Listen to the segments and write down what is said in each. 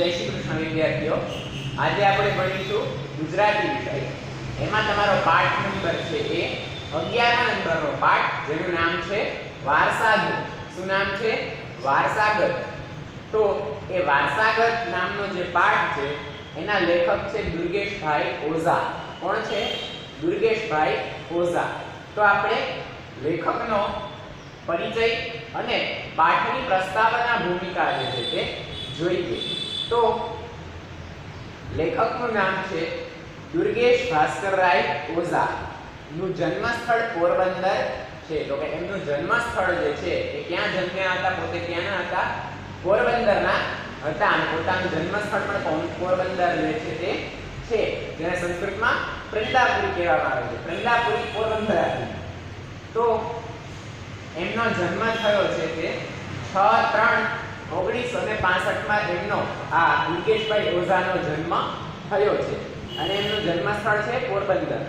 જય શ્રી કૃષ્ણ વિદ્યાર્થીઓ, આજે આપણે ભણીશું ગુજરાતી વિષય. એમાં તમારો પાઠ નંબર છે એ 11મા નંબરનો પાઠ, જેનું નામ છે વારસાગત. શું નામ છે? વારસાગત. તો એ વારસાગત નામનો જે પાઠ છે એના લેખક છે દુર્ગેશભાઈ ઓઝા. કોણ છે? દુર્ગેશભાઈ ઓઝા. તો આપણે લેખકનો પરિચય અને પાઠની પ્રસ્તાવના ભૂમિકા જે છે તે જોઈએ. તો લેખકનું નામ છે દુર્ગેશ ભાસ્કરરાય ઓઝા. નું જન્મસ્થળ પોરબંદર છે. તો કે એમનું જન્મસ્થળ જે છે એ ક્યાં જન્મ્યા હતા? પોતે ક્યાંના હતા? પોરબંદરના હતા. અને પોતાનું જન્મસ્થળ પણ પોરબંદર જે છે તે છે, જેને સંસ્કૃતમાં પ્રંદાપુરી કહેવામાં આવે છે. પ્રંદાપુરી પોરબંદર હતી. તો એમનો જન્મ થયો છે તે 6/3/1965 માં એમનો આ દુર્ગેશભાઈ ઓઝાનો જન્મ થયો છે અને એમનું જન્મસ્થળ છે પોરબંદર.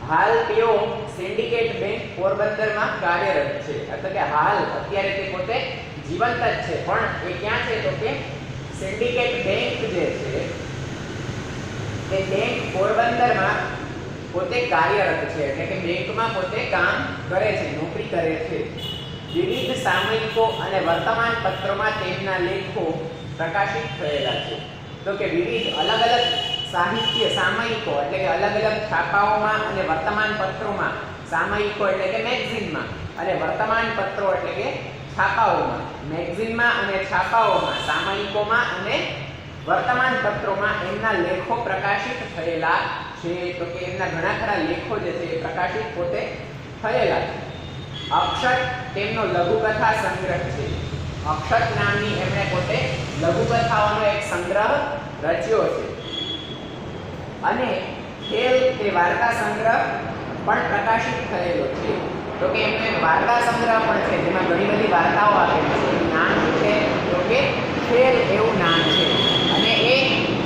હાલ તેઓ સિન્ડિકેટ બેંક પોરબંદરમાં કાર્યરત છે. એટલે કે હાલ અત્યારે તે પોતે જીવંત જ છે, પણ એ ક્યાં છે? તો કે સિન્ડિકેટ બેંક જે છે તે બેંક પોરબંદરમાં પોતે કાર્યરત છે. એટલે કે બેંકમાં પોતે કામ કરે છે, નોકરી કરે છે. વિવિધ સામયિકો અને વર્તમાન પત્રોમાં તેમના લેખો પ્રકાશિત થયેલા છે. તો કે વિવિધ અલગ અલગ સાહિત્ય સામયિકો એટલે કે અલગ અલગ છાપાઓમાં અને વર્તમાન પત્રોમાં, સામયિકો એટલે કે મેગઝીનમાં, અને વર્તમાન પત્રો એટલે કે છાપાઓમાં, મેગઝીનમાં અને છાપાઓમાં, સામયિકોમાં અને વર્તમાન પત્રોમાં એમના લેખો પ્રકાશિત થયેલા છે. તો કે એમના ઘણા ખરા લેખો જે છે એ પ્રકાશિત પોતે થયેલા છે. અક્ષત તેમનો લઘુકથા સંગ્રહ છે. અક્ષત નામની એમણે પોતે લઘુકથાઓનો એક સંગ્રહ રચ્યો છે. અને ખેલ તે વાર્તા સંગ્રહ પણ પ્રકાશિત થયેલો છે. તો કે એમને વાર્તા સંગ્રહ પણ છે, જેમાં ઘણી બધી વાર્તાઓ આપેલી છે. એનું નામ છે તો કે ખેલ એવું નામ છે. અને એ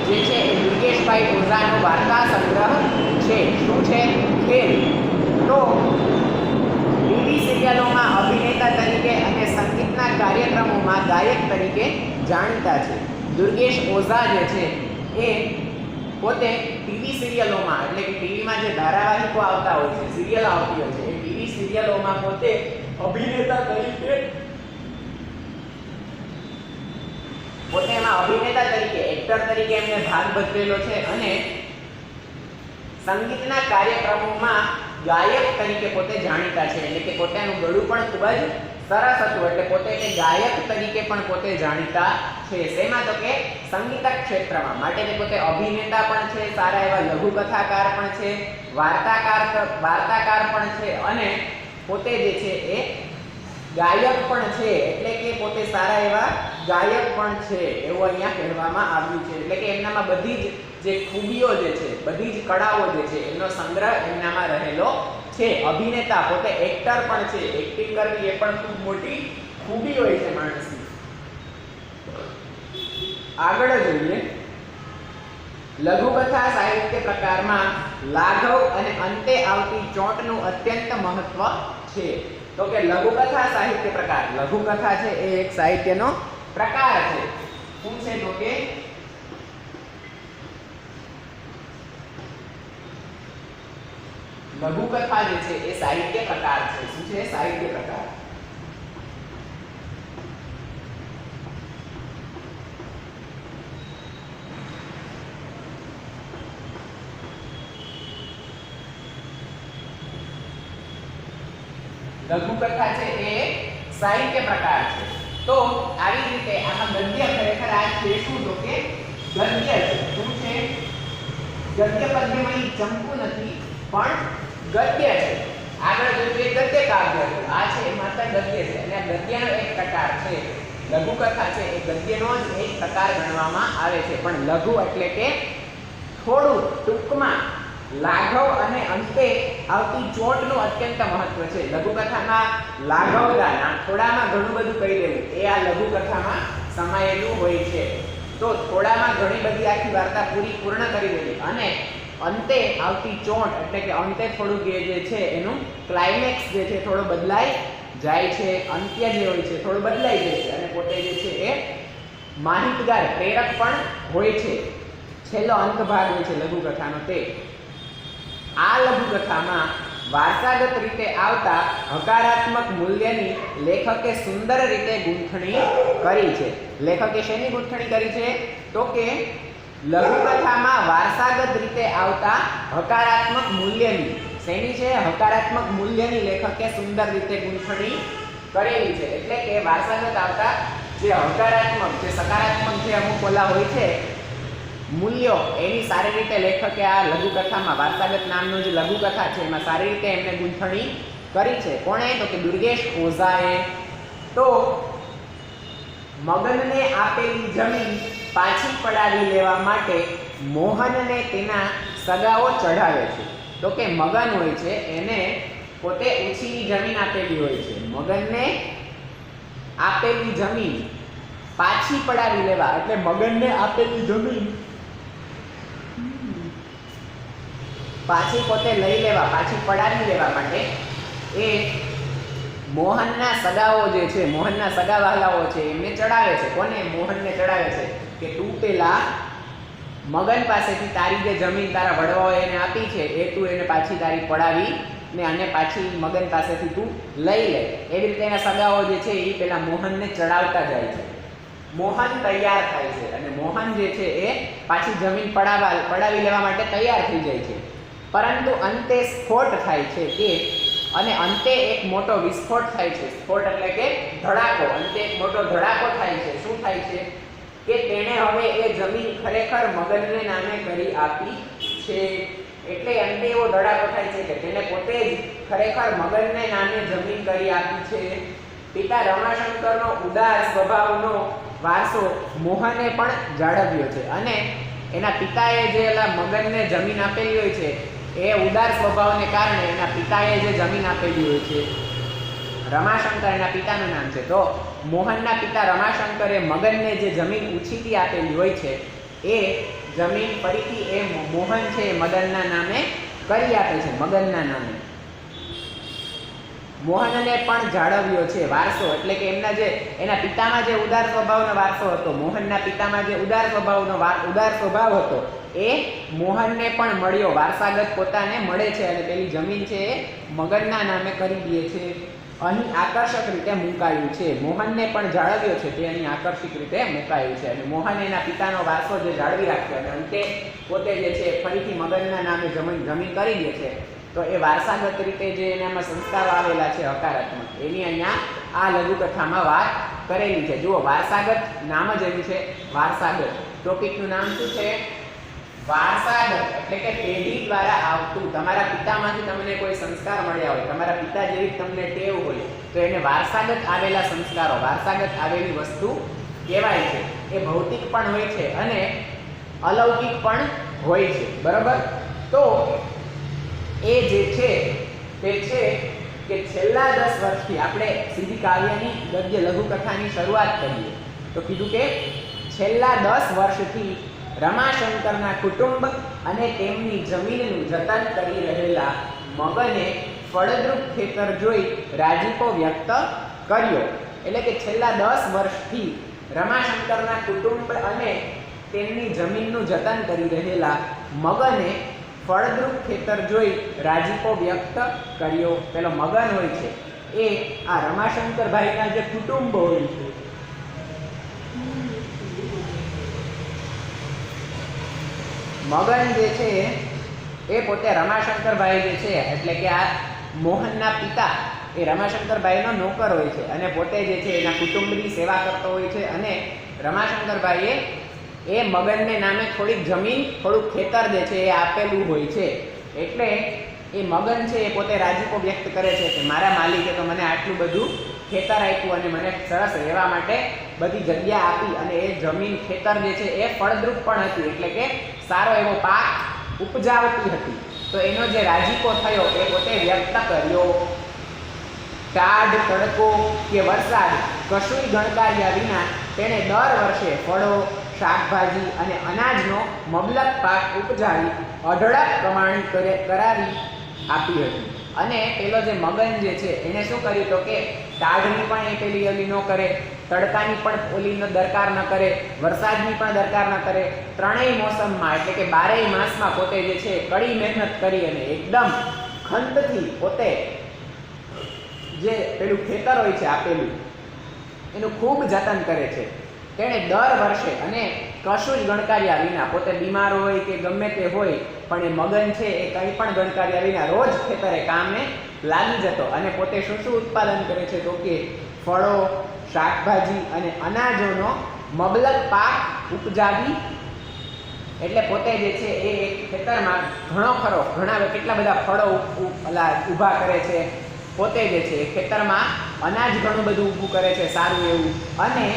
જે છે એ દુર્ગેશભાઈ ઓઝાનો વાર્તા સંગ્રહ છે. શું છે? ખેલ. તો ટીવી સિરિયલોમાં અભિનેતા તરીકે અને સંગીતના કાર્યક્રમોમાં ગાયક તરીકે જાણીતા છે. દુર્ગેશ ઓઝા જે છે એ પોતે ટીવી સિરિયલોમાં એટલે કે ટીવીમાં જે ધારાવાહિકો આવતા હોય છે, સિરિયલ આવતી હોય છે, એ ટીવી સિરિયલોમાં પોતે અભિનેતા તરીકે એક્ટર તરીકે એમને ભાગ ભજવેલો છે. અને સંગીતના કાર્યક્રમોમાં ગાયક તરીકે પોતે જાણીતા છે. એટલે કે પોતાનું ગળું પણ ખૂબ જ સરસ હતું, એટલે પોતે ગાયક તરીકે પણ પોતે જાણીતા છે. શેમાં? તો કે સંગીત ક્ષેત્રમાં. માટે તે પોતે અભિનેતા પણ છે, સારા એવા લઘુકથાકાર પણ છે, વાર્તાકાર પણ છે, અને પોતે જે છે એ ગાયક પણ છે. એટલે કે પોતે સારા એવા ગાયક પણ છે એવું અહીંયા કહેવામાં આવ્યું છે. એટલે કે એમનામાં બધી જ જે ખૂબીઓ જે છે, બધી જ કળાઓ જે છે એનો સંગ્રહ એમનામાં રહેલો છે. અભિનેતા, પોતે એક્ટર પણ છે. એક્ટિંગ કરવી એ પણ ખૂબ મોટી ખૂબી હોય છે માણસની. આગળ જોઈએ, લઘુકથા સાહિત્ય પ્રકારમાં લાઘવ અને અંતે આવતી ચોંટનું અત્યંત મહત્વ છે. તો કે લઘુકથા સાહિત્ય પ્રકાર, લઘુકથા છે એ એક સાહિત્યનો પ્રકાર છે. શું છે? તો કે લઘુકથા જે છે એ સાહિત્ય પ્રકાર છે. શું છે? સાહિત્ય પ્રકાર. લઘુકથા છે એ સાહિત્ય પ્રકાર છે. તો આવી રીતે આમાં ગદ્ય ખરેખર આ છે શું? તો કે ગદ્ય છે. શું છે? ગદ્ય પદ્યમય ચંપુ નથી, પણ ગદ્ય છે. આગળ જોઈએ ગદ્ય કાવ્ય. આ છે માત્ર ગદ્ય છે, અને આ ગદ્યનો એક પ્રકાર છે. લઘુકથા છે એ ગદ્યનો જ એક પ્રકાર ગણવામાં આવે છે. પણ લઘુ એટલે કે થોડું, ટૂંકમાં, લાઘવ અને અંતે આવતી ચોટનું અત્યંત મહત્વ છે. લઘુકથામાં લાઘવતા, થોડામાં ઘણું બધું કહી દેવું, એ આ લઘુકથામાં સમાયેલું હોય છે. તો થોડામાં ઘણી બધી આખી વાર્તા પૂર્ણ કરી દેવી, અને અંતે આવતી ચોટ એટલે કે અંતે થોડું જે છે એનું ક્લાઇમેક્સ જે છે થોડો બદલાઈ જાય છે, અંત્ય જે હોય છે થોડું બદલાઈ જાય છે, અને પોતે જે છે એ માહિતગાર પ્રેરક પણ હોય છે. છેલ્લો અંત ભાગ હોય છે લઘુકથાનો તે. આ લઘુકથામાં વારસાગત રીતે આવતા હકારાત્મક મૂલ્યની લેખકે સુંદર રીતે ગૂંથણી કરી છે. લેખકે શેની ગૂંથણી કરી છે? તો કે લઘુકથામાં વારસાગત રીતે આવતા હકારાત્મક મૂલ્યની, શેની છે? હકારાત્મક મૂલ્યની લેખકે સુંદર રીતે ગૂંથણી કરેલી છે. એટલે કે વારસાગત આવતા જે હકારાત્મક, જે સકારાત્મક જે અમુક ઓલા હોય છે મૂલ્યો, એની સારી રીતે લેખકે આ લઘુકથામાં, વારસાગત નામનો જે લઘુકથા છે એમાં સારી રીતે એમને ગૂંથણી કરી છે. કોણે? તો કે દુર્ગેશ ઓઝાએ. તો મગનને આપેલી જમીન પાછી પડાવી લેવા માટે મોહનને તેના સગાઓ ચઢાવે છે. તો કે મગન હોય છે એને પોતે ઓછીની જમીન આપેલી હોય છે. મગનને આપેલી જમીન પાછી પડાવી લેવા, એટલે મગનને આપેલી જમીન પાછી પોતે લઈ લેવા, પાછી પડાવી લેવા માટે એ મોહનના સગાઓ જે છે, મોહનના સગા વહાલાઓ છે એમને ચડાવે છે. કોને? મોહનને ચડાવે છે કે તું પેલા મગન પાસેથી તારી જે જમીન તારા વડવાઓએ એને આપી છે એ તું એને પાછી તારી પડાવી ને અને પાછી મગન પાસેથી તું લઈ લે. એવી રીતે એના સગાઓ જે છે એ પેલા મોહનને ચડાવતા જાય છે. મોહન તૈયાર થાય છે અને મોહન જે છે એ પાછી જમીન પડાવી લેવા માટે તૈયાર થઈ જાય છે. પરંતુ અંતે સ્ફોટ થાય છે કે, અને અંતે એક મોટો વિસ્ફોટ થાય છે. સ્ફોટ એટલે કે ધડાકો. અંતે એક મોટો ધડાકો થાય છે. શું થાય છે? કે તેણે હવે એ જમીન ખરેખર મગનને નામે કરી આપી છે. એટલે અંતે એવો ધડાકો થાય છે કે તેને પોતે જ ખરેખર મગનને નામે જમીન કરી આપી છે. પિતા રમાશંકરનો ઉદાર સ્વભાવનો વારસો મોહને પણ જાળવ્યો છે. અને એના પિતાએ જે મગનને જમીન આપેલી હોય છે એ ઉદાર સ્વભાવને કારણે એના પિતાએ જે જમીન આપેલી હોય છે, રમાશંકર એના પિતાનું નામ છે, તો મોહનના પિતા રમાશંકરે મગનને જે જમીન ઉછીતી આપેલી હોય છે એ જમીન ફરીથી એ મોહન છે એ મદનના નામે કરી આપે છે. મગનના નામે મોહનને પણ જાળવ્યો છે વારસો. એટલે કે એના પિતામાં જે ઉદાર સ્વભાવનો વારસો હતો, મોહનના પિતામાં જે ઉદાર સ્વભાવ હતો એ મોહનને પણ મળ્યો, વારસાગત પોતાને મળે છે અને પેલી જમીન છે એ મગનના નામે કરી દે છે. અહીં આકર્ષક રીતે મુકાયું છે. મોહનને પણ જાળવ્યો છે તે અહીં આકર્ષક રીતે મુકાયું છે. અને મોહન એના પિતાનો વારસો જે જાળવી રાખ્યો અને અંતે પોતે જે છે ફરીથી મગનના નામે જમીન કરી દે છે. તો એ વારસાગત રીતે જે એનામાં સંસ્કારો આવેલા છે હકારાત્મક, એની અહીંયા આ લઘુકથામાં વાત કરેલી છે. જુઓ, વારસાગત નામ જ એનું છે, વારસાગત. ટોપિકનું નામ શું છે? વારસાગત. એટલે કે પેઢી દ્વારા આવતું, તમારા પિતામાંથી તમને કોઈ સંસ્કાર મળ્યા હોય, તમારા પિતા જેવી તમને ટેવ હોય તો એને વારસાગત આવેલા સંસ્કારો, વારસાગત આવેલી વસ્તુ કહેવાય છે. એ ભૌતિક પણ હોય છે અને અલૌકિક પણ હોય છે. બરાબર? તો એ જે છે તે છે કે છેલ્લા 10 વર્ષથી આપણે સીધી કાવ્યની ગદ્ય લઘુકથાની શરૂઆત કરીએ તો કીધું કે છેલ્લા 10 વર્ષથી રમાશંકરના કુટુંબ અને તેમની જમીનનું જતન કરી રહેલા મગને ફળદ્રુપ ખેતર જોઈ રાજીપો વ્યક્ત કર્યો. એટલે કે છેલ્લા 10 વર્ષથી રમાશંકરના કુટુંબ અને તેમની જમીનનું જતન કરી રહેલા મગને ફળદ્રુપ ખેતર જોઈ રાજીપો વ્યક્ત કર્યો. પેલો મગન હોય છે એ આ રમાશંકરભાઈના જે કુટુંબ હોય છે, મગન જે છે એ પોતે રમાશંકરભાઈ જે છે એટલે કે આ મોહનના પિતા એ રમાશંકરભાઈનો નોકર હોય છે અને પોતે જે છે એના કુટુંબની સેવા કરતો હોય છે. અને રમાશંકરભાઈએ એ મગનને નામે થોડીક જમીન, થોડુંક ખેતર જે છે એ આપેલું હોય છે. એટલે એ મગન છે એ પોતે રાજીપો વ્યક્ત કરે છે કે મારા માલિકે તો મને આટલું બધું ખેતર આપ્યું અને મને સરસ રહેવા માટે બધી જગ્યા આપી અને એ જમીન, ખેતર જે છે એ ફળદ્રુપ પણ હતી, એટલે કે સારો એવો પાક ઉપજાવતી હતી. તો એનો જે રાજીપો થયો એ પોતે વ્યક્ત કર્યો. ટાઢ, તડકો કે વરસાદ કશુંય ગણકાર્યા વિના તેણે દર વર્ષે ફળો, શાકભાજી અને અનાજનો મબલક પાક ઉપજાવી અઢળક કમાણી કરાવી આપી હતી. અને પેલો જે મગન જે છે એને શું કર્યું તો કે ટાઢની પણ એ પેલી ઓલી ન કરે, તડકાની પણ ઓલીનો દરકાર ન કરે, વરસાદની પણ દરકાર ન કરે, ત્રણેય મોસમમાં એટલે કે 12 માસમાં પોતે જે છે કડી મહેનત કરી અને એકદમ ખંતથી પોતે જે પેલું ખેતર હોય છે આપેલું એનું ખૂબ જતન કરે છે. તેણે દર વર્ષે અને કશું જ ગણકાર્યા વિના, પોતે બીમાર હોય કે ગમે તે હોય પણ એ મગન છે એ કંઈ પણ ગણકાર્યા વિના રોજ ખેતરે કામને લાગી જતો અને પોતે શું શું ઉત્પાદન કરે છે તો કે ફળો, શાકભાજી અને અનાજોનો મબલક પાક ઉપજાવી, એટલે પોતે જે છે એ એક ખેતરમાં ઘણા કેટલા બધા ફળો ઊભા કરે છે. પોતે જે છે એ ખેતરમાં અનાજ ઘણું બધું ઊભું કરે છે સારું એવું, અને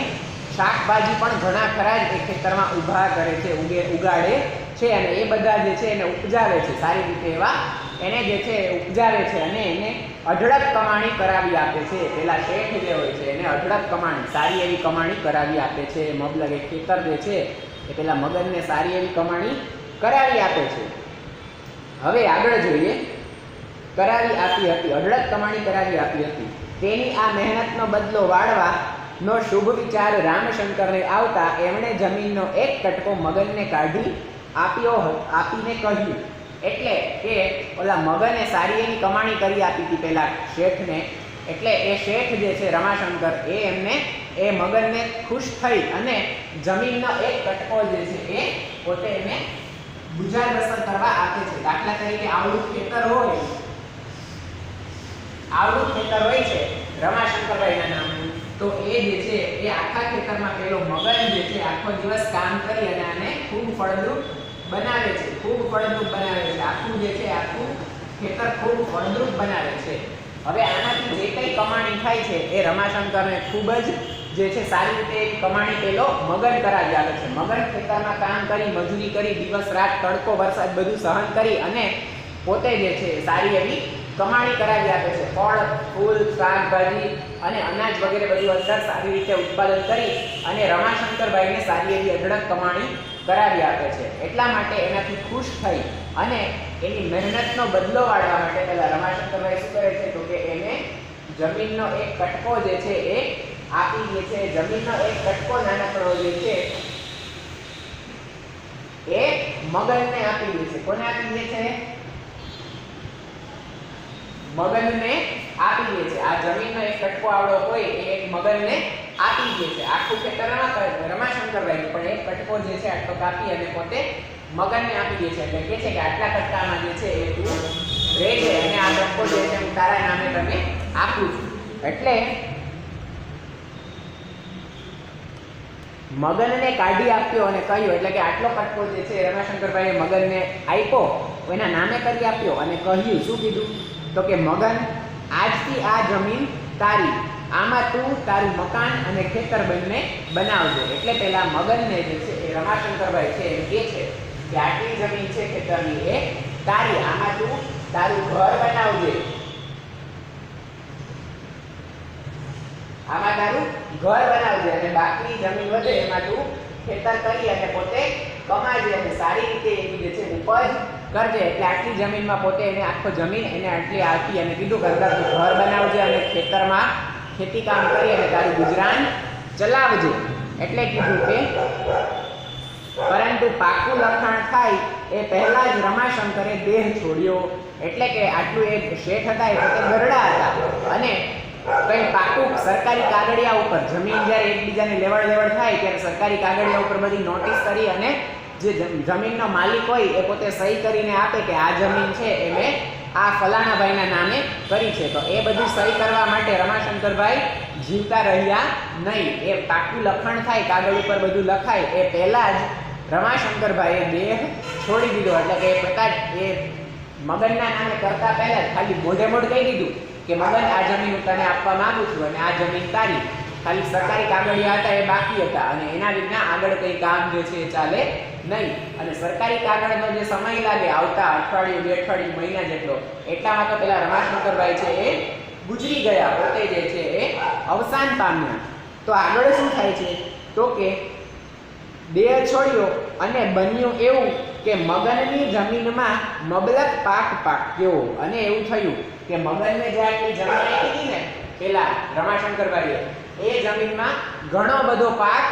શાકભાજી પણ ઘણા ખરા જ એ ખેતરમાં ઊભા કરે છે, ઉગાડે છે અને એ બધા જે છે એને ઉપજાવે છે સારી રીતે એવા એને જે છે ઉપજાવે છે અને એને અઢળક કમાણી કરાવી આપે છે. પેલા શેઠ જે હોય છે એને અઢળક કમાણી, સારી એવી કમાણી કરાવી આપે છે. મબલક એ ખેતર જે છે એ પેલા મગનને સારી એવી કમાણી કરાવી આપે છે. હવે આગળ જોઈએ, કરાવી આપી હતી, અઢળક કમાણી કરાવી આપી હતી. તેની આ મહેનતનો બદલો વાળવા નો શુભ વિચાર રામશંકરને આવતા એમણે જમીનનો એક કટકો મગનને કાઢી આપીને કહ્યું, એટલે કે ઓલા મગને સારી એવી કમાણી કરી આપી હતી પેલા શેઠને, એટલે એ શેઠ જે છે રમાશંકર એ મગનને ખુશ થઈ અને જમીનનો એક કટકો જે છે એ પોતે એને ગુજાર બસર કરવા આપે છે. દાખલા તરીકે આવડું ખેતર હોય છે રમાશંકરભાઈના નામનું, તો એ જે છે એ આખા ખેતરમાં પેલો મગન જે છે આખો દિવસ કામ કરી અને આને ખૂબ ફળદ્રુપ બનાવે છે. આખું જે છે આખું ખેતર ખૂબ ફળદ્રુપ બનાવે છે. હવે આનાથી જે કંઈ કમાણી થાય છે એ રમાશંકરને ખૂબ જ જે છે સારી રીતે એક કમાણી પેલો મગન કરાવી આપે છે. મગન ખેતરમાં કામ કરી, મજૂરી કરી, દિવસ રાત તડકો વરસાદ બધું સહન કરી અને પોતે જે છે સારી એવી કમાણી કરાવી આપે છે. ફળ, ફૂલ, શાકભાજી અને અનાજ વગેરે બધું અંદર સારી રીતે ઉત્પાદન કરી અને રમાશંકરભાઈને સારી એવી અઢળક કમાણી કરાવી આપે છે. એટલા માટે એનાથી ખુશ થઈ અને એની મહેનતનો બદલો વાળવા માટે પહેલા રમાશંકરભાઈ શું કરે છે તો કે એને જમીનનો એક કટકો જે છે એ આપી દે છે. જમીનનો એક કટકો નાનકડો જે છે એ મગનને આપી દે છે. કોને આપી દે છે? મગનને આપી દે છે. આ જમીનનો એક કટકો આવડો હોય એ એક મગનને આપી દે છે. આખું ખેતર રમાશંકરભાઈ પણ એક કટકો જે છે આટલો કાપી અને પોતે મગનને આપી દે છે. એટલે કહે છે કે આટલા કટકામાં જે છે એ તું રહેજે અને આ કટકો જે છે હું તારા નામે તને આપું છું. એટલે મગનને કાઢી આપ્યો અને કહ્યું, એટલે કે આટલો કટકો જે છે રમાશંકરભાઈએ મગનને આપ્યો, એના નામે કરી આપ્યો અને કહ્યું, શું કીધું તો કે મગન, આજથી આ જમીન તારી, આમાં તું તારું મકાન અને ખેતર બંને બનાવજો. એટલે પેલા મગનને જે છે એ રમાશંકરભાઈ છે એમ કહે છે કે આટલી જમીન છે ખેતરની એ તારી, આમાં તું તારું ઘર બનાવજે, અને બાકી જમીન વધે એમાં તું ખેતર કરી અને પોતે કમાજે અને સારી રીતે એની જે છે ઉપજ કરજે. એટલે આટલી જમીનમાં પોતે એને આખો જમીન એને આટલી આપી અને કીધું કે અંદર તું ઘર બનાવજે અને ખેતરમાં ખેતી કામ કરી અને તારું ગુજરાન ચલાવજે. એટલે કીધું કે પરંતુ પાકું લખાણ થાય એ પહેલા જ રમાશંકરે દેહ છોડ્યો. એટલે કે આટલું એક શેઠ હતા એ પોતે ગરડા હતા અને કંઈ પાકું સરકારી કાગળિયા ઉપર જમીન જ્યારે એકબીજાને લેવડ દેવડ થાય ત્યારે સરકારી કાગળિયા ઉપર બધી નોટિસ કરી અને જે જમીનનો માલિક હોય એ પોતે સહી કરીને આપે કે આ જમીન છે એ મેં આ ફલાણાભાઈના નામે કરી છે. તો એ બધું સહી કરવા માટે રમાશંકરભાઈ જીવતા રહ્યા નહીં. એ પાકું લખાણ થાય, કાગળ ઉપર બધું લખાય એ પહેલાં જ રમાશંકરભાઈએ દેહ છોડી દીધો. એટલે કે એ પ્રકાર એ મગનના નામે કરતા પહેલાં જ ખાલી મોઢે મોઢ કહી દીધું કે મગન, આ જમીન હું તને આપવા માંગુ છું અને આ જમીન તારી. ખાલી સરકારી કાગળિયા હતા એ બાકી હતા અને એના વિના આગળ કંઈ કામ જે છે એ ચાલે નહીં. અને સરકારી કાગળનો જે સમય લાગે આવતા અઠવાડિયું, 2 અઠવાડિયું, મહિના જેટલો, એટલામાં તો પેલા રમાશંકરભાઈ છે એ ગુજરી ગયા, પોતે જે છે એ અવસાન પામ્યા. તો આગળ શું થાય છે તો કે દેહ છોડ્યો અને બન્યું એવું કે મગનની જમીનમાં મબલક પાક પાક્યો અને એવું થયું કે મગનને જે આટલી જમીન આપી હતી ને પેલા રમાશંકરભાઈએ એ જમીનમાં ઘણો બધો પાક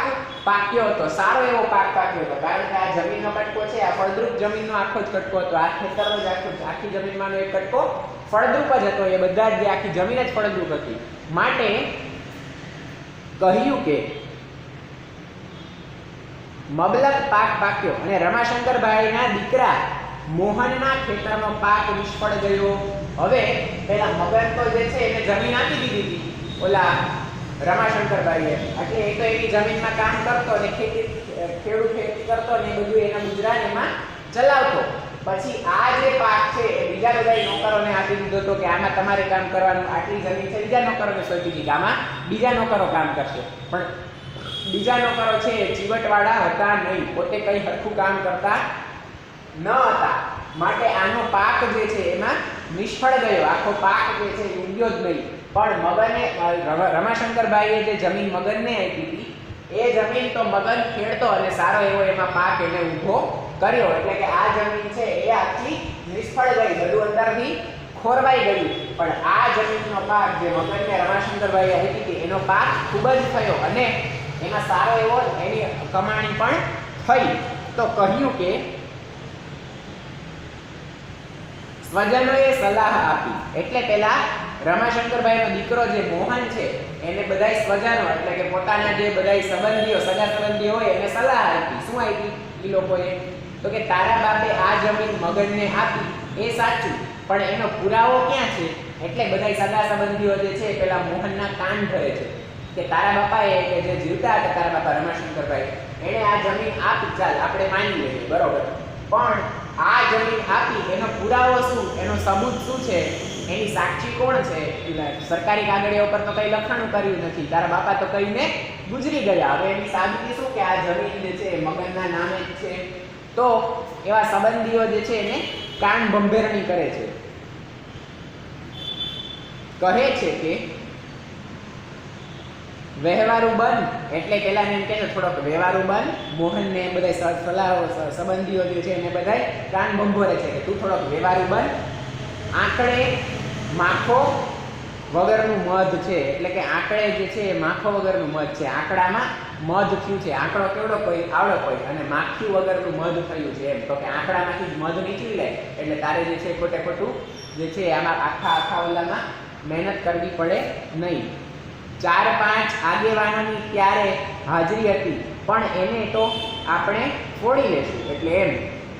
પાક્યો હતો, સારો એવો પાક પાક્યો હતો, કારણ કે આ જમીનનો કટકો છે આ ફળદ્રુપ જમીનનો આખો જ કટકો હતો, આ ખેતરનો જ આખી જમીનમાંનો એક કટકો ફળદ્રુપ જ હતો, એ બધા જ આખી જમીન જ ફળદ્રુપ હતી. માટે કહ્યું કે મબલક પાક પાક્યો અને રમાશંકરભાઈના દીકરા મોહનના ખેતરનો પાક નિષ્ફળ ગયો. હવે પેલા મગન તો જે છે એને જમીન આપી દીધી હતી ઓલા રમાશંકરભાઈએ, એટલે એ તો એની જમીનમાં કામ કરતો ને ખેતી કરતો ને બધું એના ગુજરાન એમાં ચલાવતો. પછી આ જે પાક છે એ બીજા બધા નોકરોને આપી દીધો હતો કે આમાં તમારે કામ કરવાનું, આટલી જમીન છે બીજા નોકરોને સોંપી દીધી, આમાં બીજા નોકરો કામ કરશે. પણ બીજા નોકરો છે એ ચીવટવાળા હતા નહીં, પોતે કઈ હરખું કામ કરતા ન હતા, માટે આનો પાક જે છે એમાં નિષ્ફળ ગયો, આખો પાક જે છે એ ઉગ્યો જ નહીં. પણ મગને રમાશંકરભાઈએ જે જમીન મગનને આપી હતી એ જમીન તો મગન ખેડતો અને સારો એવો એમાં પાક એને ઊભો કર્યો, એટલે કે આ જમીન છે એ આખી નિષ્ફળ ગઈ, બધું અંદરથી ખોરવાઈ ગયું. પણ આ જમીનનો પાક જે મગનને રમાશંકરભાઈએ આપી હતી એનો પાક ખૂબ જ થયો અને એમાં સારો એવો એની કમાણી પણ થઈ. તો કહ્યું કે સ્વજનોએ સલાહ આપી, એટલે પેલા રમાશંકરભાઈનો દીકરો જે મોહન છે એને બધાય સ્વજનો એટલે કે પોતાના જે બધાય સંબંધીઓ સગા સંબંધીઓ હોય એને સલાહ આપી. શું આપી એ લોકોએ? તો કે તારા બાપે આ જમીન મગનને આપી એ સાચું, પણ એનો પુરાવો ક્યાં છે? એટલે બધાય સગા સંબંધીઓ જે છે પેલા મોહનના કાન ભરે છે કે તારા બાપાએ કે જે જીવતા હતા તારા બાપા રમાશંકરભાઈ એણે આ જમીન આપી, ચાલ આપણે માની લઈએ બરોબર, પણ આ જમીન આપી એનો પુરાવો શું, એનો સબૂત શું છે, એની સાક્ષી કોણ છે? સરકારી કાગળિયા ઉપર તો કઈ લખાણું કર્યું નથી, તારા બાપા તો કહીને ગુજરી ગયા. હવે એની સાબિતી શું કે આ જમીન જે છે મગનના નામે જ છે? તો એવા સંબંધીઓ જે છે એને કાન ભંભેરણી કરે છે, કહે છે કે વ્યવહારું બન, એટલે પેલા એમ કહે છે થોડોક વ્યવહારું બન. મોહનને બધા સલાહ સંબંધીઓ જે છે એને બધા કાન ભંભોરે છે કે તું થોડોક વ્યવહારું બન. આંકડે માખો વગરનું મધ છે, એટલે કે આંકડે જે છે એ માખો વગરનું મધ છે, આંકડામાં મધ થયું છે, આંકડો કેવડો કોઈ આવડો કોઈ અને માખ્યું વગરનું મધ થયું છે એમ. તો કે આંકડામાંથી જ મધ નીકળી લે, એટલે તારે જે છે ખોટે ખોટું જે છે આમાં આખા ઓલામાં મહેનત કરવી પડે નહીં. 4-5 આગેવાનોની ત્યારે હાજરી હતી, પણ એને તો આપણે છોડી લેશું.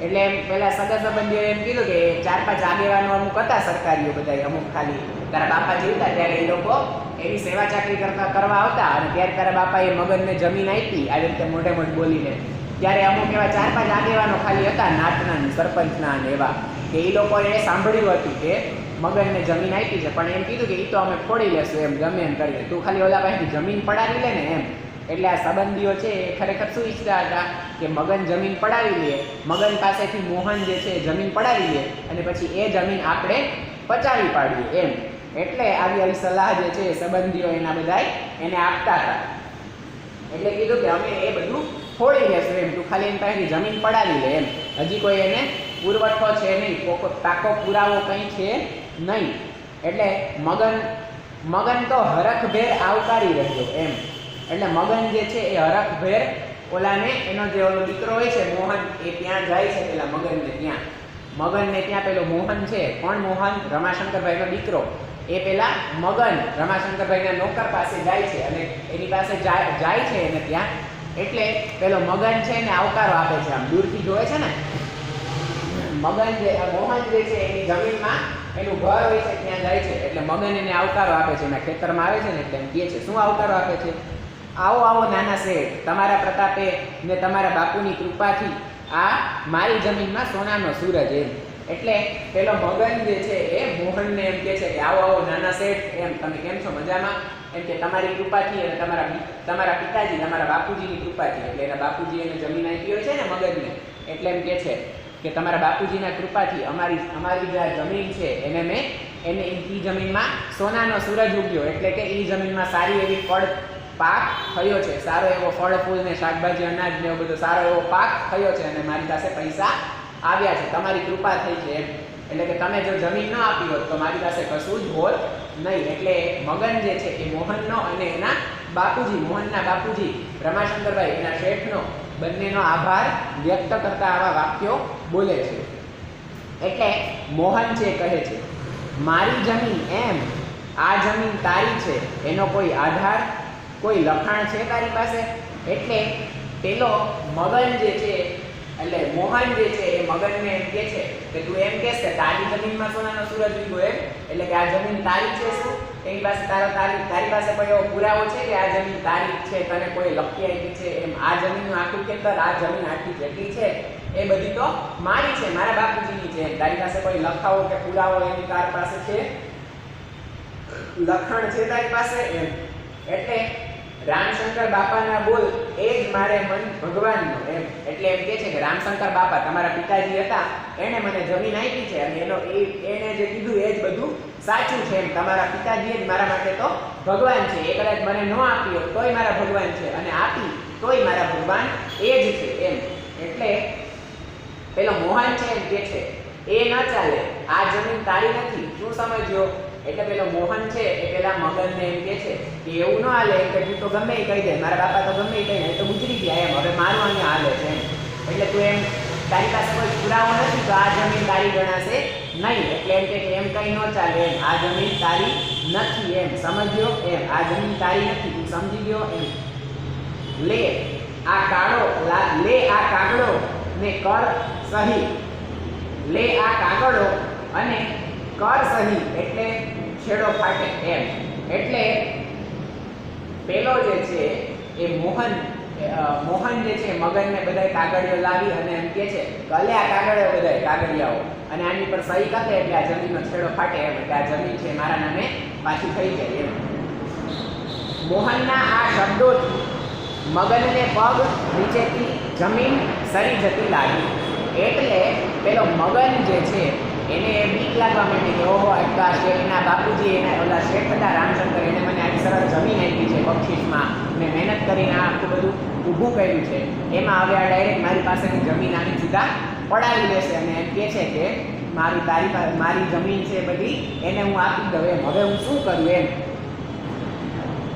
એટલે એમ પેલા સગા સંબંધીઓએ એમ કીધું કે 4-5 આગેવાનો અમુક હતા સરકારીઓ બધા, અમુક ખાલી તારા બાપા જીવતા ત્યારે એ લોકો એની સેવા ચાકરી કરવા આવતા અને ત્યારે તારા બાપાએ મગનને જમીન આપી આવી રીતે મોઢે મોઢ બોલીને, ત્યારે અમુક એવા 4-5 આગેવાનો ખાલી હતા નાતના સરપંચના અને એવા કે એ લોકોએ સાંભળ્યું હતું કે મગનને જમીન આપી છે, પણ એમ કીધું કે એ તો અમે ફોડી લેશું એમ ગમે એમ કરીને, તું ખાલી ઓલા પાસેથી જમીન પડાવી લે ને એમ. એટલે આ સંબંધીઓ છે એ ખરેખર શું ઈચ્છતા હતા કે મગન જમીન પડાવી લે, મગન પાસેથી મોહન જે છે જમીન પડાવી લે અને પછી એ જમીન આપણે પચાવી પાડીએ એમ. એટલે આવી સલાહ જે છે સંબંધીઓ એના બધાય એને આપતા હતા. એટલે કીધું કે અમે એ બધું ફોડી લેશું એમ, તું ખાલી એની પાસેથી જમીન પડાવી લે એમ. હજી કોઈ એને પુરવઠો છે નહીં, પાકો પુરાવો કંઈ છે નહીં. એટલે મગન તો હરખભેર આવકારી રહ્યો એમ. એટલે મગન જે છે એ હરખભેર ઓલાને એનો જે ઓલો દીકરો હોય છે મોહન એ ત્યાં જાય છે પેલા મગનને ત્યાં પેલો મોહન છે, કોણ મોહન? રમાશંકરભાઈનો દીકરો. એ પેલા મગન રમાશંકરભાઈના નોકર પાસે જાય છે અને એની પાસે જાય છે એને ત્યાં. એટલે પેલો મગન છે ને આવકારો આપે છે, આમ દૂરથી જોવે છે ને મોહન જે છે એની જમીનમાં એનું ઘર હોય છે ત્યાં જાય છે, એટલે મગન એને આવકારો આપે છે, એના ખેતરમાં આવે છે ને એટલે એમ કહે છે, શું આવકારો આપે છે? આવો આવો નાના શેઠ, તમારા પ્રતાપે ને તમારા બાપુની કૃપાથી આ મારી જમીનમાં સોનાનો સૂરજ એમ. એટલે પેલો મગન જે છે એ મોહનને એમ કહે છે કે આવો આવો નાના શેઠ એમ, તમે કેમ છો? મજામાં? એમ કે તમારી કૃપાથી અને તમારા પિતાજી તમારા બાપુજીની કૃપાથી, એટલે એના બાપુજી એને જમીન આપી હોય છે ને મગનને, એટલે એમ કહે છે કે તમારા બાપુજીના કૃપાથી અમારી જે જમીન છે એને એ જમીનમાં સોનાનો સૂરજ ઉગ્યો, એટલે કે એ જમીનમાં સારી એવી પાક થયો છે, સારો એવો ફળ ફૂલ ને શાકભાજી અનાજ ને એવો બધો સારો એવો પાક થયો છે અને મારી પાસે પૈસા આવ્યા છે, તમારી કૃપા થઈ છે એમ. એટલે કે તમે જો જમીન ન આપી હોત તો મારી પાસે કશું જ હોત નહીં. એટલે મગન જે છે એ મોહનનો અને એના બાપુજી, મોહનના બાપુજી રમાશંકરભાઈ એના શેઠનો બંનેનો આભાર વ્યક્ત કરતા આવા વાક્યો બોલે છે. એટલે મોહન છે કહે છે, મારી જમીન એમ, આ જમીન તારી છે, એનો કોઈ આધાર, કોઈ લખાણ છે તારી પાસે? એટલે પેલો મગન જે છે, એટલે મોહન જે છે એ મગનને એમ કહે છે કે તું એમ કહેશ કે તારી જમીનમાં સોનાનો સૂરજ ઉગ્યો એમ, એટલે કે આ જમીન તારી છે શું? એની પાસે તારી પાસે કોઈ એવો પુરાવો છે કે આ જમીન તારી છે, તને કોઈ લખી આપી છે એમ? આ જમીનનું આખું ખેતર, આ જમીન આટલી જેટલી છે એ બધી તો મારી છે, મારા બાપુજીની છે. તારી પાસે કોઈ લખાવો કે પુરાવો એની તારી પાસે છે, લખાણ છે તારી પાસે એમ? એટલે રામશંકર બાપાના બોલ એ જ મારે મન ભગવાનનો એમ. એટલે એમ કહે છે કે રામશંકર બાપા તમારા પિતાજી હતા, એને મને જમીન આપી છે અને એને જે કીધું એ જ બધું સાચું છે એમ. તમારા પિતાજીએ જ મારા માટે તો ભગવાન છે. એ કદાચ મને ન આપી હોત તોય મારા ભગવાન છે, અને આપી તોય મારા ભગવાન એ જ છે એમ. એટલે પેલો મોહન છે એમ કહે છે એ ન ચાલે, આ જમીન તારી નથી, શું સમજ્યો? એટલે પેલો મોહન છે એ પેલા મગનને એમ કહે છે કે એવું ન હાલે કે તું તો ગમે એ કહી દે, મારા બાપા તો ગમે એ કહી દે, એ તો ગુજરી ગયા એમ, હવે મારું અહીંયા હાલે છે એમ. એટલે તું એમ, તારી પાસે કોઈ પુરાવો નથી તો આ જમીન તારી ગણાશે નહીં. એટલે એમ કે એમ કંઈ ન ચાલે એમ, આ જમીન તારી નથી એમ, સમજ્યો એમ? આ જમીન તારી નથી, તું સમજી ગયો એમ? લે આ કાગડો ને કર સહી, લે આ કાગળો અને કર સહી એટલે છેડો ફાટે એમ. એટલે પેલો જે છે એ મોહન જે છે મગનને બધા કાગળિયો લાવી અને એમ કહે છે કે અલે આ કાગળિયો બધા કાગળિયાઓ, અને આની પર સહી કરે એટલે આ જમીનનો છેડો ફાટે એમ, એટલે આ જમીન છે મારા નામે પાછી થઈ જાય એમ. મોહનના આ શબ્દોથી મગનને પગ નીચેથી જમીન સરી જતી લાગી. એટલે પેલો મગન જે છે એને બીક લાગવા માંડી કે ઓહો, આ શેઠના બાપુજી, એના ઓલા શેઠ હતા રામશંકર, એને મને આની સરસ જમીન આપી છે બક્ષિસમાં, મેં મહેનત કરીને આખું બધું ઊભું કર્યું છે, એમાં હવે આ ડાયરેક્ટ મારી પાસેની જમીન આની સીધા પડાવી લેશે અને એમ કહે છે કે મારી જમીન છે બધી એને હું આપી દઉં એમ. હવે હું શું કરું એમ?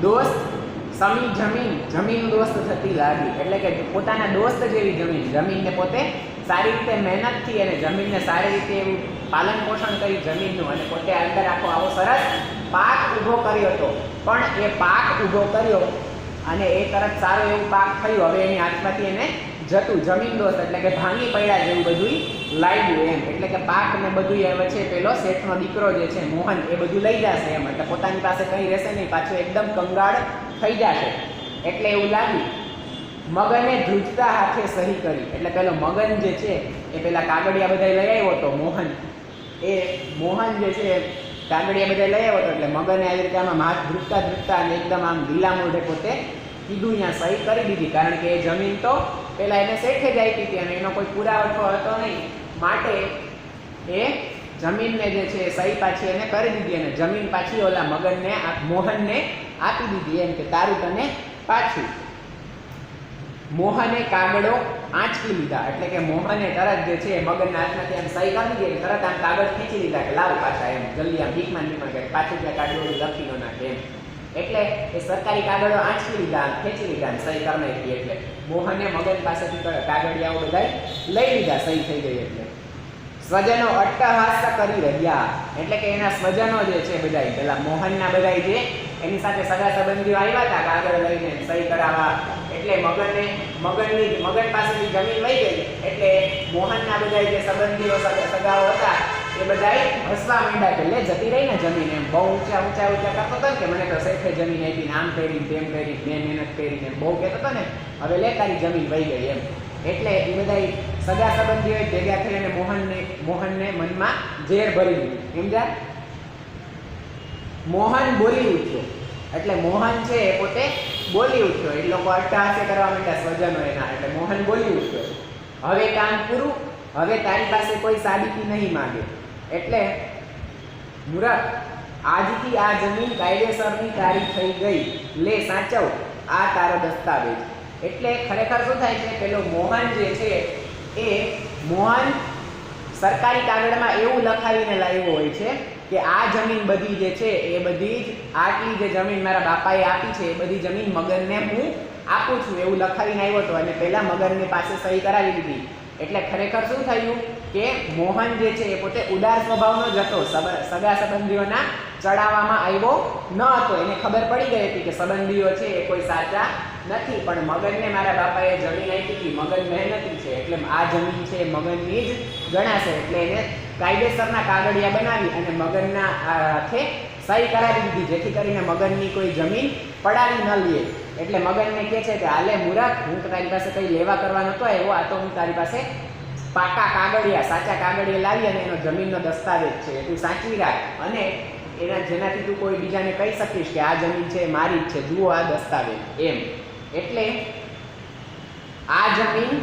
દોસ્ત સમી જમીન દોસ્ત થતી લાગી. એટલે કે પોતાના દોસ્ત જેવી જમીનને પોતે સારી રીતે મહેનતથી અને જમીનને સારી રીતે એવું પાલન પોષણ કરી જમીનનું, અને પોતે અંદર આવો સરસ પાક ઊભો કર્યો હતો. પણ એ પાક ઊભો કર્યો અને એ તરત સારું એવું પાક થયું, હવે એની હાથમાંથી એને જતું જમીન દોસ્ત એટલે કે ભાંગી પડ્યા જેવું બધું લાગ્યું એમ. એટલે કે પાક ને બધું હવે છે પેલો શેઠનો દીકરો જે છે મોહન એ બધું લઈ જશે એમ, એટલે પોતાની પાસે કંઈ રહેશે નહીં, પાછું એકદમ કંગાળ થઈ જશે. એટલે એવું લાગ્યું. મગને ધ્રુજતા હાથે સહી કરી. એટલે પેલો મગન જે છે એ પેલા કાગળિયા બધા લઈ આવ્યો હતો મોહન જે છે કાગળિયા બધા લઈ આવ્યો હતો. એટલે મગને આવી રીતે આમાં હાથ ધ્રુજતા અને એકદમ આમ લીલા મોઢે પોતે કીધું, અહીંયા સહી કરી દીધી. કારણ કે એ જમીન તો પેલા એને શેઠે જ આપી હતી અને એનો કોઈ પુરાવો હતો નહીં, માટે એ જમીનને જે છે સહી પાછી એને કરી દીધી અને જમીન પાછી ઓલા મોહનને આપી દીધી એમ કે તારું તને પાછું. મોહને કાગળો આંચકી લીધા. એટલે કે મોહને તરત જે છે મગનના હાથમાંથી આમ સહી કરી દીધી, તરત આમ કાગળ ખેંચી લીધા કે લાવ પાછા એમ, જલ્દી આમ ભીખમાં કે પાછું ત્યાં કાગળો લખી ન નાખે એમ. એટલે એ સરકારી કાગળો આંચકી લીધા, ખેંચી લીધા, સહી કરી નાખી. એટલે મોહને મગન પાસેથી કાગળિયાઓ બધા લઈ લીધા, સહી થઈ ગઈ. એટલે સ્વજનો અટ્ટહાસ કરી રહ્યા. એટલે કે એના સ્વજનો જે છે બધા, પેલા મોહનના બધા જે એની સાથે સગા સંબંધીઓ આવ્યા હતા કાગળ લઈને સહી કરાવવા, એટલે મગન પાસેથી જમીન લઈ ગઈ. એટલે મોહનના બધા જે સંબંધીઓ સગાઓ હતા એ બધા હસવા માંડ્યા કે લે જતી રહી ને જમીન એમ. બહુ ઊંચા કરતો હતો ને કે મને તો શેઠે જમીન આપીને આમ કરી તેમ કરી, મેં મહેનત કરીને બહુ કહેતો હતો ને, હવે લે તારી જમીન વહી ગઈ એમ. એટલે એ બધા સગા સંબંધીઓ ભેગા થઈ અને મોહનને મનમાં ઝેર ભરી દીધું. સમજ્યા? મોહન બોલી ઉઠ્યો. એટલે મોહન છે એ પોતે બોલી ઉઠ્યો. એ લોકો અટ્ટહાસ્ય કરવા માંડ્યા સ્વજનો એના. એટલે મોહન બોલી ઉઠ્યો, હવે કામ પૂરું, હવે તારી પાસે કોઈ સાબિતી નહીં માંગે. એટલે મૂરખ, આજથી આ જમીન કાયદેસરની તારી થઈ ગઈ, લે સાચવ આ તારો દસ્તાવેજ. એટલે ખરેખર શું થાય છે, પેલો મોહન જે છે એ મોહન સરકારી કાગળમાં એવું લખાવીને લાવ્યો હોય છે કે આ જમીન બધી જે છે એ બધી જ આટલી જે જમીન મારા બાપાએ આપી છે એ બધી જમીન મગનને હું આપું છું એવું લખાવીને આવ્યો હતો અને પહેલા મગનની પાસે સહી કરાવી દીધી. એટલે ખરેખર શું થયું કે મોહન જે છે એ પોતે ઉદાર સ્વભાવનો જ હતો, સગા સંબંધીઓના ચડાવવામાં આવ્યો ન હતો. એને ખબર પડી ગઈ હતી કે સંબંધીઓ છે એ કોઈ સાચા નથી, પણ મગનને મારા બાપાએ જમીન આપી હતી, મગન મહેનતી છે એટલે આ જમીન છે એ મગનની જ ગણાશે. એટલે એને કાયદેસરના કાગળિયા બનાવી અને મગનના હાથે સહી કરાવી દીધી, જેથી કરીને મગનની કોઈ જમીન પડાવી ન લે. એટલે મગનને કહે છે કે હાલે મૂરખ, હું તો તારી પાસે કંઈ લેવા કરવા નહોતો આવ્યો, આ તો હું તારી પાસે પાકા કાગળિયા, સાચા કાગળિયા લાવી અને એનો જમીનનો દસ્તાવેજ છે તું સાચવી રાખ, અને જેનાથી તું કોઈ બીજાને કહી શકીશ કે આ જમીન છે મારી જ છે, જુઓ આ દસ્તાવેજ એમ. એટલે આ જમીન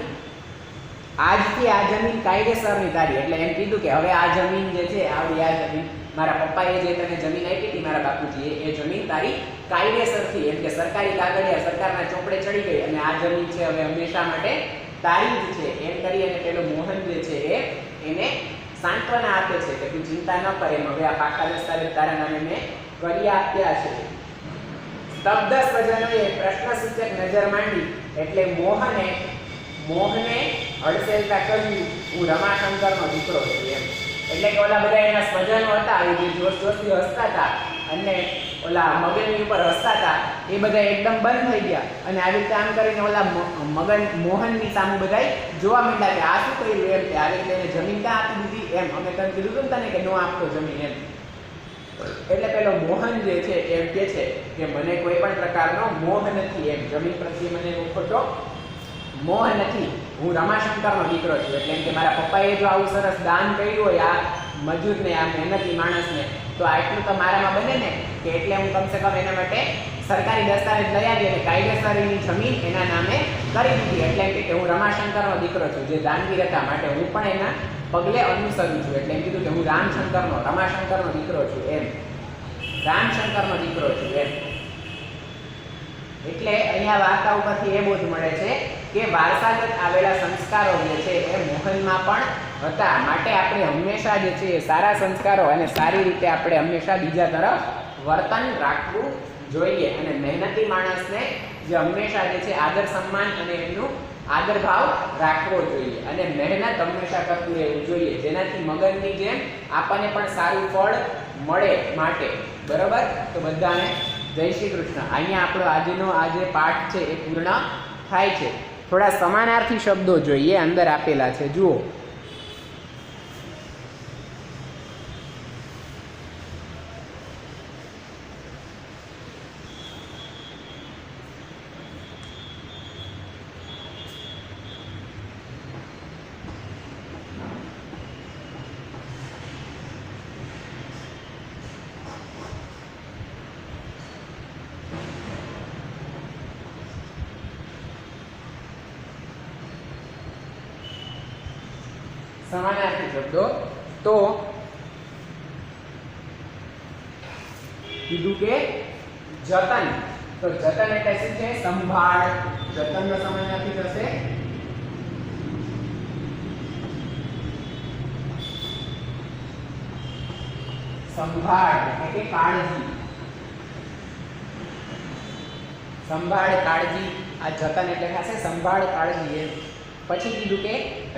આજથી આ જમીન કાયદેસરની તારી. એટલે એમ કીધું કે હવે આ જમીન જે છે આવડી આ જમીન મારા પપ્પાએ જે તને જમીન આપી હતી મારા બાપુજીએ, એ જમીન તારી કાયદેસરથી, એમ કે સરકારી કાગળિયા સરકારના ચોપડે ચડી ગઈ અને આ જમીન છે હવે હંમેશા માટે તારી જ છે એમ કરી અને પેલો મોહન જે છે એને સાંત્વના આપે છે કે તું ચિંતા ન કરે, હવે આ પાકા દસ્તાવેજ તારા નામે મેં કરી આપ્યા છે. સ્તબ્ધ સ્વજનોએ પ્રશ્નસૂચક નજર માંડી એટલે મોહને હડસેલતા કહ્યું, હું રમાશંકરનો દીકરો છું એમ. એટલે કે ઓલા બધા એના સ્વજનો હતા એ જે જોશથી હસતા હતા અને ઓલા મગનની ઉપર હસતા હતા એ બધા એકદમ બંધ થઈ ગયા અને આવી રીતે આમ કરીને ઓલા મોહનની સામે બધા જોવા માંડ્યા કે આ શું કર્યું એમ, કે આવી રીતે એને જમીન ક્યાં આપી દીધી એમ, અમે તને કીધું હતું તને કે ન આપતો જમીન એમ. એટલે પેલો મોહન જે છે એમ કે છે કે મને કોઈ પણ પ્રકારનો મોહ નથી એમ, જમીન પ્રત્યે મને એવો ખોટો મોહ નથી, હું રમાશંકરનો દીકરો છું. એટલે એમ કે મારા પપ્પાએ જો આવું સરસ દાન કર્યું હોય આ મજૂરને, આ મહેનતી માણસને, તો આટલું તો મારામાં બને ને કે એટલે હું કમસે કમ એના માટે સરકારી દસ્તાવેજ લઈ આવી અને કાયદેસરની જમીન એના નામે કરી દીધી. એટલે એમ કે હું રમાશંકરનો દીકરો છું, જે દાનવીર હતા, માટે હું પણ એના પગલે અનુસરું છું. એટલે એમ કીધું કે હું રમાશંકરનો દીકરો છું એમ, રામશંકરનો દીકરો છું એમ. એટલે અહીંયા વાર્તા ઉપરથી એ બોધ મળે છે કે વારસાગત આવેલા સંસ્કારો જે છે એ મોહનમાં પણ હતા, માટે આપણે હંમેશા જે છે સારા સંસ્કારો અને સારી રીતે આપણે હંમેશા બીજા તરફ વર્તન રાખવું જોઈએ. અને મહેનતી માણસને જે હંમેશા જે છે આદર સન્માન અને એમનું આદર ભાવ રાખવો જોઈએ અને મહેનત હંમેશા કરતું રહેવું જોઈએ, જેનાથી મગનની જેમ આપણને પણ સારું ફળ મળે માટે. બરોબર? તો બધાને જય શ્રી કૃષ્ણ. અહીંયા આપણો આજનો આ જે પાઠ છે એ પૂર્ણ થાય છે. થોડા સમાનાર્થી શબ્દો જોઈએ, અંદર આપેલા છે, જુઓ. સમાનાર્થી શબ્દો તો કીધું કે જતન, તો જતન એટલે શું છે? સંભાળ. જતનનો સમાનાર્થી થશે સંભાળ, એટલે કે કાળજી. સંભાળ, કાળજી, આ જતન એટલે થશે સંભાળ, કાળજી એમ. પછી કીધું કે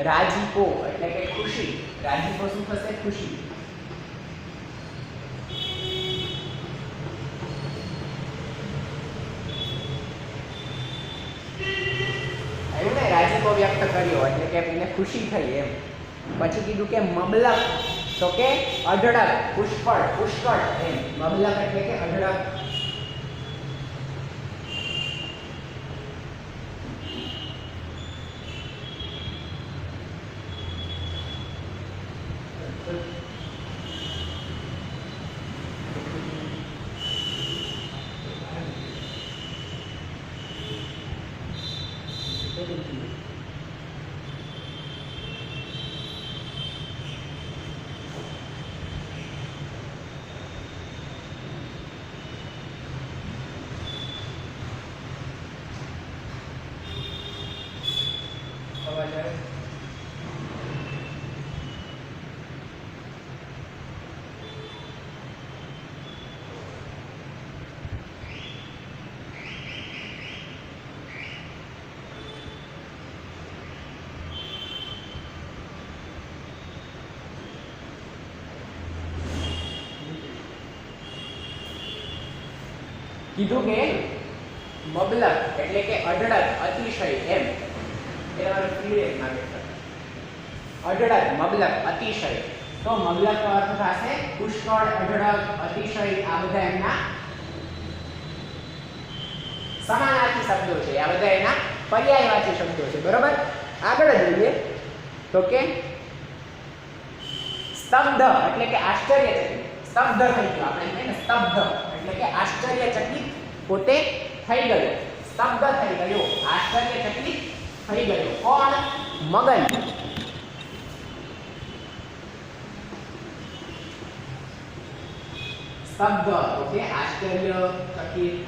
રાજીપો એટલે કે ખુશી. રાજીપો શું થશે? ખુશી. આવ્યું ને? રાજીપો વ્યક્ત કર્યો એટલે કે એને ખુશી થઈ એમ. પછી કીધું કે મબલક, તો કે અઢળક, પુષ્કળ, પુષ્કળ એમ. મબલક એટલે કે અઢળક. કીધું કે મબલક એટલે કે અઢળક, અતિશય એમ. એ તમારું ક્લિયર માગે છે. અઢળક, મબલક, અતિશય. તો મબલક નો અર્થ થશે પુષ્કળ, અઢળક, અતિશય. આ બધા એમના સમાનાર્થી શબ્દો છે. આ બધા એના પર્યાયવાચી શબ્દો છે. બરોબર. આગળ જોઈએ તો કે સ્તબ્ધ એટલે કે આશ્ચર્યચકિત. સ્તબ્ધ થઈ ગયો. આપણે કહીએ ને સ્તબ્ધ એટલે કે આશ્ચર્યચકિત પોતે થઈ ગયો. સ્તબ્ધ થઈ ગયો, આશ્ચર્યચકિત થઈ ગયો. કોણ? મગન. સ્તબ્ધ એટલે આશ્ચર્યચકિત.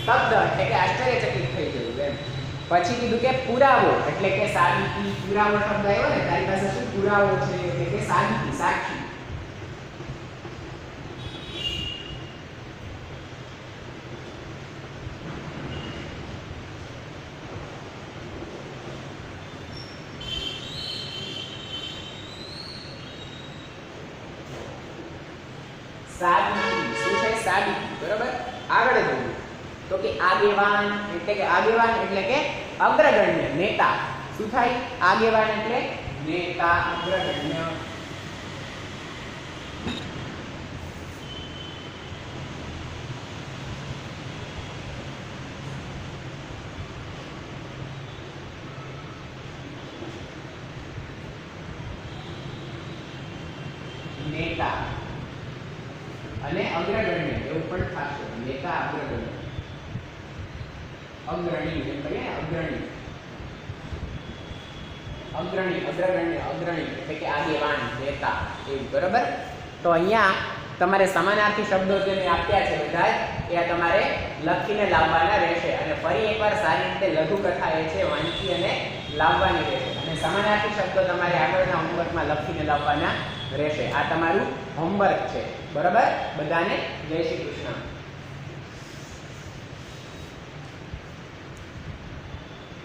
સ્તબ્ધ એટલે કે આશ્ચર્યચકિત થઈ ગયું એમ. પછી કીધું કે પુરાવો એટલે કે સાબિતી. પુરાવો શબ્દ આવ્યો ને, તારી પાસે શું પુરાવો છે એટલે કે સાબિતી, સાક્ષી. સાબિતી શું છે? સાબિતી. બરોબર. આગળ જોઈએ તો કે આગેવાન એટલે કે અગ્રગણ્ય, નેતા. શું થાય? આગેવાન એટલે નેતા, અગ્રગણ્ય. નેતા અને અગ્રગણ્ય એવું પણ થશે. નેતા, અગ્રગણ્ય. અગ્રણી એમ કહીએ ને, અગ્રણી. અગ્રણી, અગ્રગણ્ય, અગ્રણી એટલે કે આગેવાન, નેતા એવું. બરોબર. તો અહીંયા તમારે સમાનાર્થી શબ્દો જે મેં આપ્યા છે બધા એ તમારે લખીને લાવવાના રહેશે. અને ફરી એકવાર સારી રીતે લઘુકથા એ છે વાંચી અને લાવવાની રહેશે. અને સમાનાર્થી શબ્દો તમારે આગળના હોમવર્કમાં લખીને લાવવાના રહેશે. આ તમારું હોમવર્ક છે. બરોબર. બધાને જય શ્રી કૃષ્ણ.